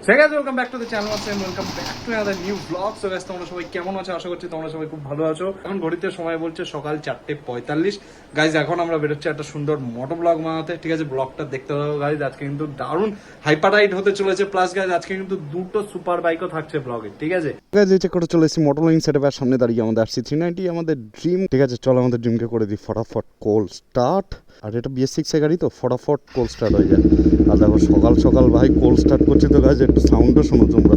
So guys, welcome back to the channel and welcome back to another new vlog. So guys, তোমরা সবাই কেমন আছো? আশা করছি তোমরা সবাই খুব ভালো আছো। এখন ঘড়িতে সময় বলছে সকাল 4:45। গাইজ এখন আমরা বেরোচ্ছি একটা সুন্দর মোটো ব্লগ বানাতে। ঠিক আছে, ব্লগটা দেখতে পাবো গাইজ। আজকে কিন্তু দারুণ হাইপার রাইড হতে চলেছে, প্লাস গাইজ আজকে কিন্তু দুটো সুপার বাইকও থাকছে ব্লগে। ঠিক আছে গাইজ, এই চেক করে চলে এসেছি মোটরলাইন সেটআপের সামনে দাঁড়িয়ে আমাদের RC390 আমাদের ড্রিম। ঠিক আছে, চলো আমাদের ড্রিমকে করে দিই ফটাফট কোল স্টার্ট। আর এটা BS6 এর গাড়ি তো ফটাফট কোল স্টার্ট হয়ে যায়। আর দেখো সকাল সকাল ভাই কোল স্টার্ট করছি তো গাইজ, একটু সাউন্ডও শোনো তোমরা।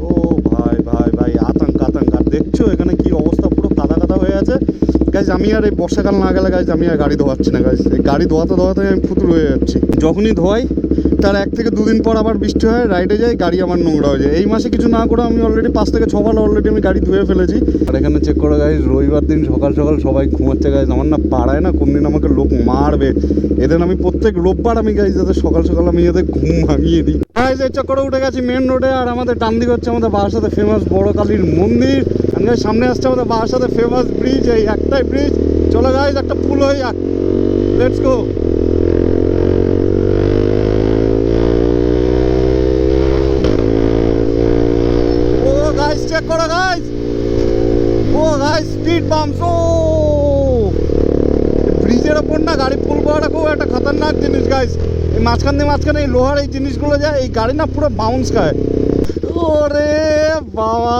ও ভাই ভাই ভাই আতঙ্ক আতঙ্ক। আর দেখছো এখানে কি অবস্থা, পুরো কাদা কাদা হয়ে আছে গাইজ। আমি আর এই বর্ষাকাল না গেলে গাইজ আমি আর গাড়ি ধোয়াচ্ছি না গাইজ। এই গাড়ি ধোয়াতে ধোয়াতে আমি ফুতুর হয়ে যাচ্ছি। যখনই ধোয়াই তার 1 থেকে 2 দিন পর আবার বৃষ্টি হয়, রাইডে যাই, গাড়ি আমার নোংরা হয়ে যায়। এই মাসে কিছু না করে আমি অলরেডি 5 থেকে 6 বার অলরেডি আমি গাড়ি ধুয়ে ফেলেছি। আর এখানে চেক করে গাইজ, রবিবার দিন সকাল সকাল সবাই ঘুমাচ্ছে গাইজ। আমার না পাড়ায় না কোন দিন আমাকে লোক মারবে, এদের আমি প্রত্যেক রোববার আমি গাইজ যাতে সকাল সকাল আমি এদের ঘুম ভাঙিয়ে দিই গাইজ। এই চক্করে উঠে গেছি মেন রোডে। আর আমাদের ডান দিকে হচ্ছে আমাদের বারাসাতে ফেমাস বড় কালীর মন্দির। আমি সামনে আসছে আমাদের বারাসাতে ফেমাস ব্রিজ, এই একটাই ব্রিজ। চলো গাইজ একটা পুল হয়ে যাক, লেটস গো। চেক করো গাইস, ও গাইস স্পিড বাম্পস। ও ব্রিজের ওপর না গাড়ি পুল করাটা খুব একটা খতরনাক জিনিস গাইস। এই মাঝখানে এই লোহার এই জিনিসগুলো যায়, এই গাড়ি না পুরো বাউন্স খায়। ওরে বাবা,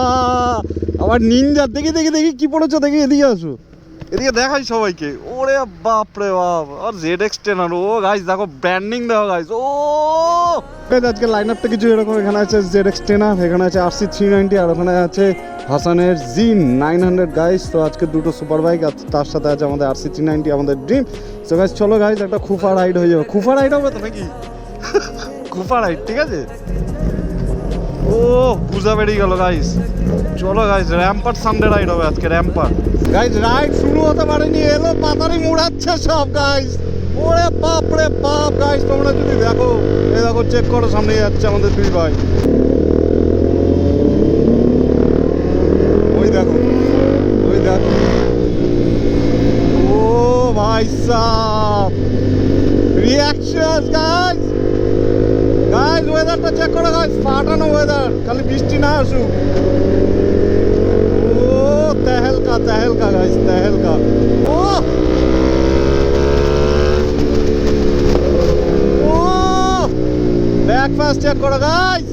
আবার নিনজা। দেখি দেখি দেখি কি পড়েছো, দেখি এদিকে আসো, এদিকে দেখাই সবাইকে। ওরে বাপরে বাপ, আর ZX10 আর ও গাইস দেখো ব্র্যান্ডিং দেখো গাইস। ও আজকে লাইন আপটা কিছু এরকম। এখানে আছে ZX10, এখানে আছে RC390, আর ওখানে আছে হাসানের Z900 গাইস। তো আজকে দুটো সুপার বাইক, আর তার সাথে আছে আমাদের RC390 আমাদের ড্রিম। তো গাইস চলো গাইস একটা খুফা রাইড হয়ে যাবে। খুফা রাইড হবে তো নাকি? খুফা রাইড, ঠিক আছে। ও বুঝা বেরিয়ে গেল গাইস। চলো গাইস র্যাম্পার সানডে রাইড হবে আজকে, র্যাম্পার গাইস। রাইড শুরু হতে পারেনি, এলো পাতারি মুড়াচ্ছে সব গাইস। ওরে বাপ রে বাপ গাইস, তোমরা যদি দেখো, এই দেখো চেক করো, সামনে যাচ্ছে আমাদের দুই ভাই। ওই দেখো, ওই দেখো, ও ভাই সাব রিঅ্যাকশন গাইস। গাইস ওয়েদারটা চেক করো গাইস, ফাটানো ওয়েদার, খালি বৃষ্টি না আসুক। ও তেহেলকা তেহেলকা গাইস, তেহেলকা। ও ও ব্রেকফাস্ট চেক করো গাইস।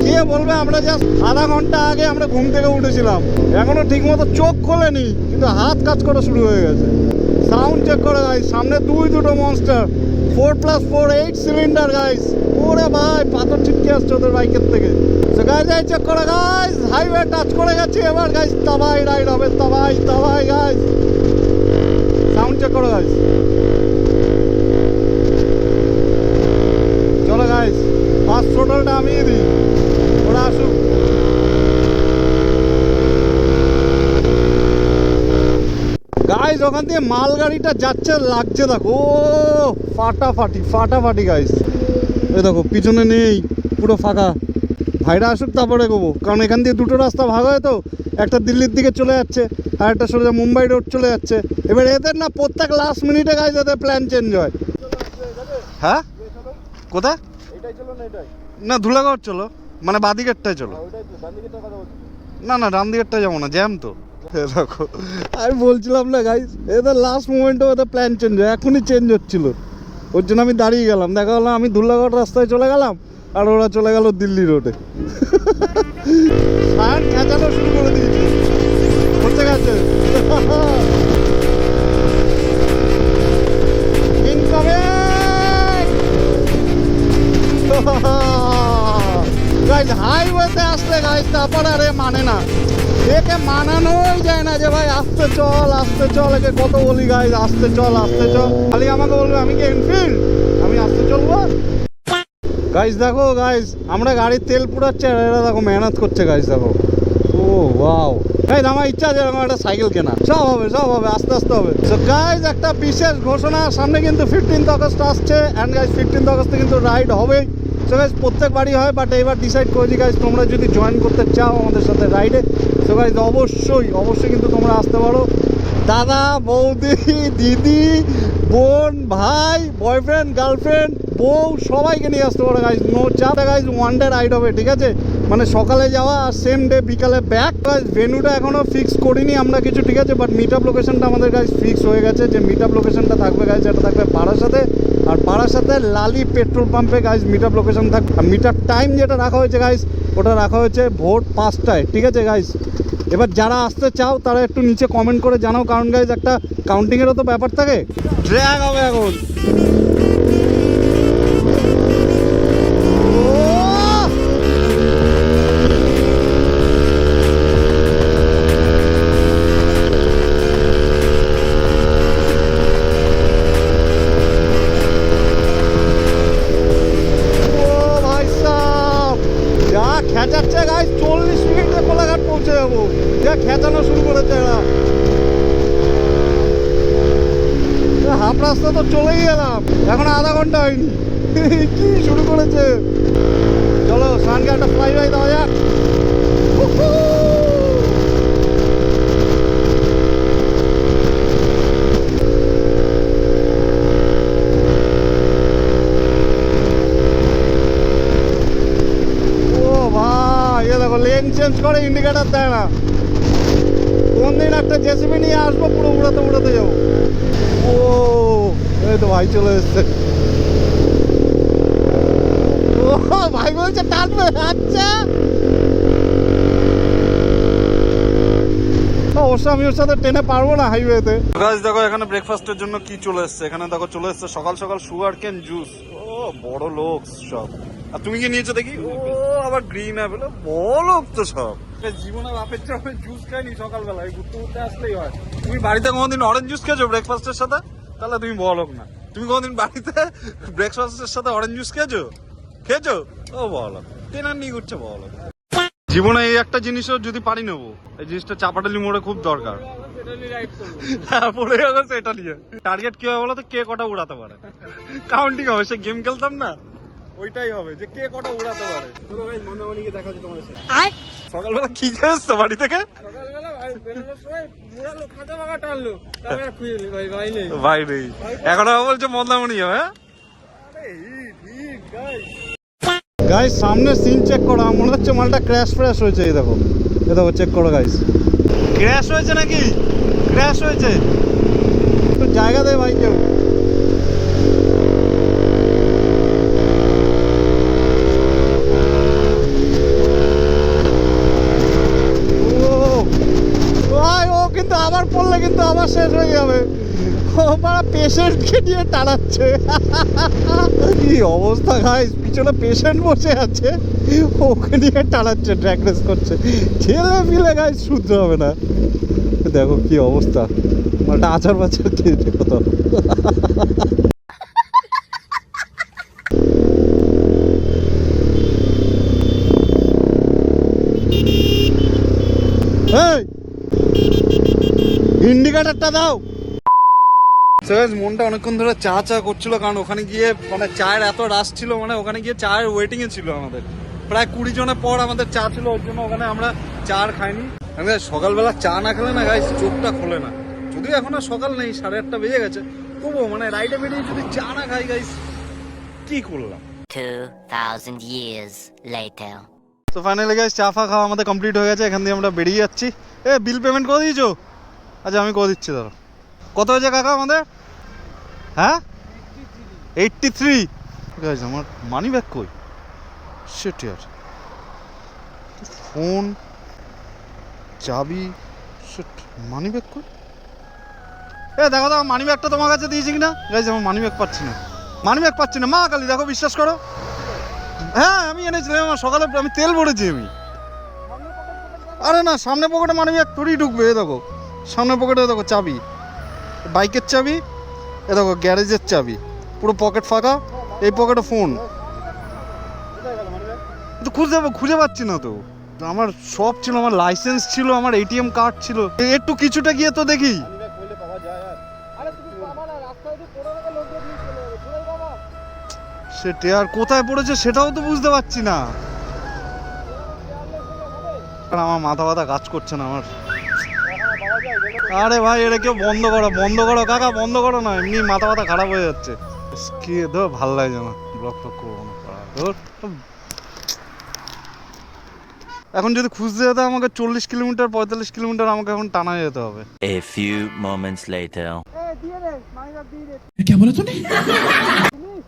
কে বলবে, আমরা জাস্ট আধা ঘন্টা আগে আমরা ঘুম থেকে উঠেছিলাম, এখনো ঠিক মতো চোখ খোলেনি কিন্তু হাত কাজ করা শুরু হয়ে গেছে। সাউন্ড চেক করো গাইস, সামনে দুটো মনস্টার 4+4 8 সিলিন্ডার গাইস। ওরে ভাই পাথর ছিটকে আসছে ওদের বাইকের থেকে। সো গাইস এই চেক করো গাইস, হাইওয়ে টাচ করে গেছে এবার গাইস। তাবাই রাইড হবে, তাবাই তাবাই গাইস। সাউন্ড চেক করো গাইস। চলো গাইস ফার্স্ট থ্রোটলটা আমি দিই, ওরা আসুক। গাইস ওখান থেকে মাল গাড়িটা যাচ্ছে, লাগছে দেখো, ও ফাটাফাটি ফাটাফাটি গাইস। এই দেখো পিছনে নেই, পুরো ফাঁকা। ভাইরা আসুক তারপরে এগোবো, কারণ এখান দিয়ে দুটো রাস্তা ভাগ হয় তো, একটা দিল্লির দিকে চলে যাচ্ছে আর একটা সোজা মুম্বাই রোড চলে যাচ্ছে। এবার এদের না প্রত্যেক লাস্ট মিনিটে গাইস এদের প্ল্যান চেঞ্জ হয়। হ্যাঁ কোথায়? না ধুলাগড় চলো, মানে বাদিকেরটায় চলো। না না ডান দিকেরটায় যাবো না, জ্যাম তো। দেখো আমি বলছিলাম না গাইস, এদের লাস্ট মোমেন্টে ওদের প্ল্যান চেঞ্জ হয়, এখনই চেঞ্জ হচ্ছিল। ওর জন্য আমি দাঁড়িয়ে গেলাম, দেখা হলো আমি ধুলাগড় রাস্তায় চলে গেলাম আর ওরা চলে গেল দিল্লি রোডে। সায়ন খেঁচানো শুরু করে দিয়েছি, হচ্ছে গেছে। গাইস হাইওয়েতে আসলে গাইস তারপরে আরে মানে না, একে মানানোই যায় না যে ভাই আস্তে চল আস্তে চল। একে কত বলি গাইস আস্তে চল আস্তে চল, খালি আমাকে বলবে আমি কি এনফিল্ড, আমি আস্তে চলবো। গাইস দেখো গাইস, আমরা গাড়ির তেল পুরাচ্ছে আর এরা দেখো মেহনত করছে গাইস। দেখো ও ওয়াও গাইস, আমার ইচ্ছা আছে এরকম একটা সাইকেল কেনা। সব হবে সব হবে, আস্তে আস্তে হবে। সো গাইস একটা বিশেষ ঘোষণা, সামনে কিন্তু 15th আগস্ট আসছে, অ্যান্ড গাইস 15th আগস্টে কিন্তু রাইড হবে। সো গাইস প্রত্যেক বাড়ি হয়, বাট এবার ডিসাইড করেছি গাইস তোমরা যদি জয়েন করতে চাও আমাদের সাথে রাইডে, সো গাইস অবশ্যই অবশ্যই কিন্তু তোমরা আসতে পারো। দাদা বৌদি দিদি বোন ভাই বয়ফ্রেন্ড গার্লফ্রেন্ড বউ সবাইকে নিয়ে আসতে পারো গাইজ, নো চাপ গাইজ, ওয়ান ডে রাইড হবে, ঠিক আছে? মানে সকালে যাওয়া আর সেম ডে বিকালে ব্যাক। ভেন্যুটা এখনও ফিক্স করিনি আমরা কিছু, ঠিক আছে? বাট মিট আপ লোকেশনটা আমাদের গাইজ ফিক্স হয়ে গেছে, যে মিট আপ লোকেশনটা থাকবে গাইজ, এটা থাকবে বারাসাতে। আর বারাসাতে লালি পেট্রোল পাম্পে গাইজ মিট আপ লোকেশন থাকবে। আর মিট আপ টাইম যেটা রাখা হয়েছে গাইজ, ওটা রাখা হয়েছে ভোর 5টায়, ঠিক আছে গাইজ? এবার যারা আসতে চাও তারা একটু নিচে কমেন্ট করে জানাও, কারণ গাইজ একটা কাউন্টিংয়েরও তো ব্যাপার থাকে। ড্র্যাগ হবে এখন। খেঁচাচ্ছে গাইজ, 40 মিনিটে কোলাঘাট পৌঁছে যাবো। যা খেঁচানো শুরু করেছে এরা, হাফ রাস্তা তো চলেই গেলাম, এখন আধা ঘন্টা হয়নি। কি শুরু করেছে! চলো সানকে একটা ফ্লাই বাই দেওয়া যাক। লেন চেঞ্জ করে ইন্ডিকেটার দেয় না। কোন দিন একটা জেসিবি নিয়ে আসবো, পুরো উড়াতে উড়াতে যাবো। ও এই তো ভাই চলে এসছে। ও ভাই বলছে টানবে। আচ্ছা অবশ্য আমি ওর সাথে ট্রেনে পারবো না হাইওয়েতে। গাইস দেখো এখানে ব্রেকফাস্টের জন্য কি চলে এসছে। এখানে দেখো চলে এসছে সকাল সকাল সুগার কেন জুস। ও বড় লোক সব। আর তুমি কি নিয়েছো দেখি? ও আবার গ্রিন অ্যাপেল, বড় লোক তো সব। জীবনে বাপের চাপে জুস খাইনি সকালবেলায়, ঘুরতে ঘুরতে আসলেই হয়। তুমি বাড়িতে কোনোদিন অরেঞ্জ জুস খেয়েছো ব্রেকফাস্টের সাথে? তাহলে তুমি বড় লোক না। তুমি কোনোদিন বাড়িতে ব্রেকফাস্টের সাথে অরেঞ্জ জুস খেয়েছো? খেয়েছো? ও বড় লোক, ট্রেনার নিয়ে ঘুরছে বড় লোক। জীবনে এই একটা জিনিসও যদি পারি নেবো, এই জিনিসটা চাপাটালি মোড়ে খুব দরকার। হ্যাঁ পড়ে গেছে সেটা নিয়ে। টার্গেট কি হবে বলো তো? কে কটা উড়াতে পারে কাউন্টিং হবে। সে গেম খেলতাম না, ওইটাই হবে যে কে কটা উড়াতে পারে। দেখা হচ্ছে তোমাদের সাথে। সকালবেলা কি খেয়েছো বাড়ি থেকে? ভাই নেই এখন বলছে মন্দামণি হবে। গাইস সামনে সিন চেক করো, মনে হচ্ছে মালটা ক্র্যাশ ফ্র্যাশ হয়েছে। এই দেখো, এই দেখো চেক করো গাইস, ক্র্যাশ হয়েছে নাকি? ক্র্যাশ হয়েছে। একটু জায়গা দেয় ভাই কেউ। ও কিন্তু আবার পড়লে কিন্তু আবার শেষ হয়ে যাবে। পেশেন্টকে নিয়ে টানাচ্ছে। কি অবস্থা গাইস, পিছনে পেশেন্ট বসে আছে, ওকে নিয়ে টানাচ্ছে, ড্র্যাগ রেস করছে। ছেলে মিলে গাইস শুদ্ধ হবে না। দেখো কি অবস্থা, মালটা আচার বাচার খেয়েছে কত। ইন্ডিকেটারটা দাও। মনটা অনেকক্ষণ ধরে চা চা করছিল, কারণ ওখানে গিয়ে মানে চায়ের এত রাশ ছিল, মানে ওখানে গিয়ে চায়ের ওয়েটিং এ ছিল আমাদের প্রায় 20 জনের পর আমাদের চা ছিল, ওর জন্য ওখানে আমরা চা আর খাইনি। সকালবেলা চা না খেলে না গাইস চোখটা খোলে না। যদিও এখন আর সকাল নেই, 8:30 বেজে গেছে, তবুও মানে রাইডে বেরিয়ে যদি চা না খাই গাইস কি করলাম। 2000 years later. তো ফাইনালি গাইস চা ফা খাওয়া আমাদের কমপ্লিট হয়ে গেছে, এখান দিয়ে আমরা বেরিয়ে যাচ্ছি। বিল পেমেন্ট করে দিয়েছো? আচ্ছা আমি করে দিচ্ছি। ধরো কত হয়েছে কাকা আমাদের? হ্যাঁ 83। গাইস আমার মানি ব্যাগ কই? শিট ইয়ার, ফোন, চাবি, শিট, মানি ব্যাগ কই? দেখো তো মানি ব্যাগটা তোমার কাছে দিয়েছি কিনা? গাইস আমার মানি ব্যাগ পাচ্ছি না, মানি ব্যাগ পাচ্ছি না। মা কালী দেখো, বিশ্বাস করো। হ্যাঁ আমি এনেছিলাম, আমার সকালে আমি তেল ভরেছি আমি। আরে না, সামনে পকেটে মানি ব্যাগ তোরই ঢুকবে। দেখো সামনে পকেটে দেখো চাবি, বাইকের চাবি, এ দেখো গ্যারেজের চাবি, পুরো পকেট ফাঁকা। এই পকেটে ফোন। তো খুঁজে পাচ্ছি না তো। আমার সব ছিল, আমার লাইসেন্স ছিল, আমার এটিএম কার্ড ছিল। একটু কিছুটা গিয়ে তো দেখি। সেটা আর কোথায় পড়েছে সেটাও তো বুঝতে পারছি না। আমার মাথা ব্যথা কাজ করছে না আমার। আরে ভাই এটা কেউ বন্ধ করো, বন্ধ করো কাকা, বন্ধ করো না, এমনি মাথা ব্যথা খারাপ হয়ে যাচ্ছে। কি ধর ভাল লাগছে না, ব্লগ টক করবো না ধুর। এখন যদি খুঁজতে যেতে আমাকে 40 কিলোমিটার 45 কিলোমিটার আমাকে এখন টানা যেতে হবে। A few moments later.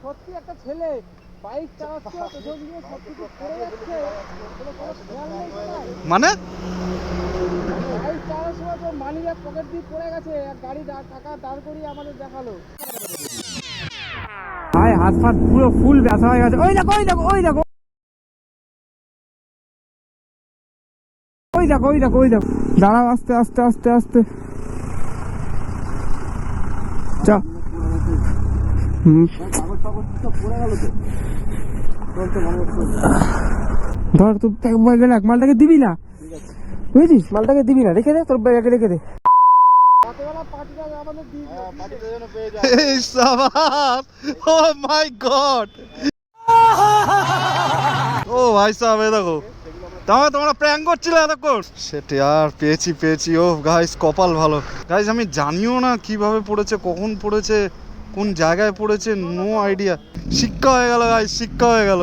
সত্যি একটা ছেলে বাইক চালাচ্ছে পেছন দিয়ে সব কিছু পড়ে যাচ্ছে মানে বাইক চালানোর সময় তো মানি ব্যাগ পকেট দিয়ে পড়ে গেছে আর গাড়ি টাকা দাঁড় করিয়ে আমাদের দেখালো ভাই হাত ফাত পুরো ফুল ব্যথা হয়ে গেছে ওই দেখো ওই দেখো ওই দেখো ওই দেখো ওই দেখো ওই দেখো দাঁড়াও আস্তে আস্তে আস্তে আস্তে চা ধর তুই গেলে মালটাকে দিবি না বুঝেছিস মালটাকে দিবি না রেখে দে তোর ব্যাগে রেখে দে এই সাবাস ও মাই গড ও ভাই সাহেব এই দেখো তোমরা প্র্যাঙ্ক করছিলে এতক্ষণ সেটা আর পেয়েছি ও গাইস কপাল ভালো গাইস আমি জানিও না কিভাবে পড়েছে কখন পড়েছে কোন জায়গায় পড়েছে নো আইডিয়া শিক্ষা হয়ে গেল গাইস শিক্ষা হয়ে গেল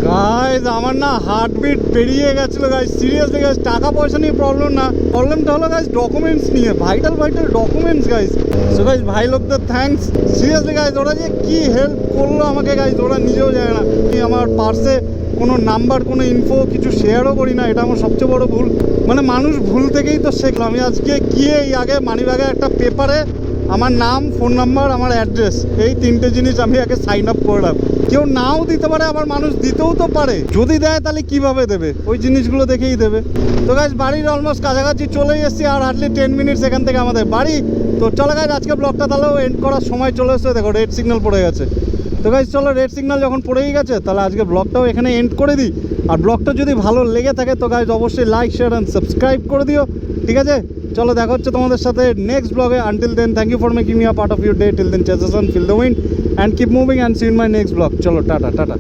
গাইস আমার না হার্টবিট বেরিয়ে গেছিল গাইস সিরিয়াসলি গাইস টাকা পয়সা নিয়ে প্রবলেম না প্রবলেমটা হলো গাইস ডকুমেন্টস নিয়ে vital documents guys so guys ভাই লোকদের থ্যাঙ্কস সিরিয়াসলি গাইস ওরা যে কি হেল্প করলো আমাকে গাইস ওরা নিজেও জানে না আমার পার্সে কোনো নাম্বার কোনো ইনফো কিছু শেয়ারও করি না এটা আমার সবচেয়ে বড় ভুল মানে মানুষ ভুল থেকেই তো শিখলাম আমি আজকে গিয়ে এই আগে মানিব্যাগে একটা পেপারে আমার নাম ফোন নাম্বার আমার অ্যাড্রেস এই 3টে জিনিস আমি আগে সাইন আপ করলাম কেউ নাও দিতে পারে আবার মানুষ দিতেও তো পারে যদি দেয় তাহলে কিভাবে দেবে ওই জিনিসগুলো দেখেই দেবে তো গাইস বাড়ির অলমোস্ট কাছাকাছি চলেই এসেছি আর হার্ডলি 10 মিনিটস এখান থেকে আমাদের বাড়ি তো চলো গাইস আজকে ব্লগটা তাহলেও এন্ড করার সময় চলে এসেছে দেখো রেড সিগন্যাল পড়ে গেছে তো গাইস চলো রেড সিগন্যাল যখন পড়েই গেছে তাহলে আজকে ব্লগটাও এখানে এন্ড করে দিই আর ব্লগটা যদি ভালো লেগে থাকে তো গাইস অবশ্যই লাইক শেয়ার অ্যান্ড সাবস্ক্রাইব করে দিও ঠিক আছে চলো দেখা হচ্ছে তোমাদের সাথে নেক্সট ব্লগে until then thank you for making me a part of your day till then chase on feel the wind and keep moving and see in my next blog চলো টাটা টাটা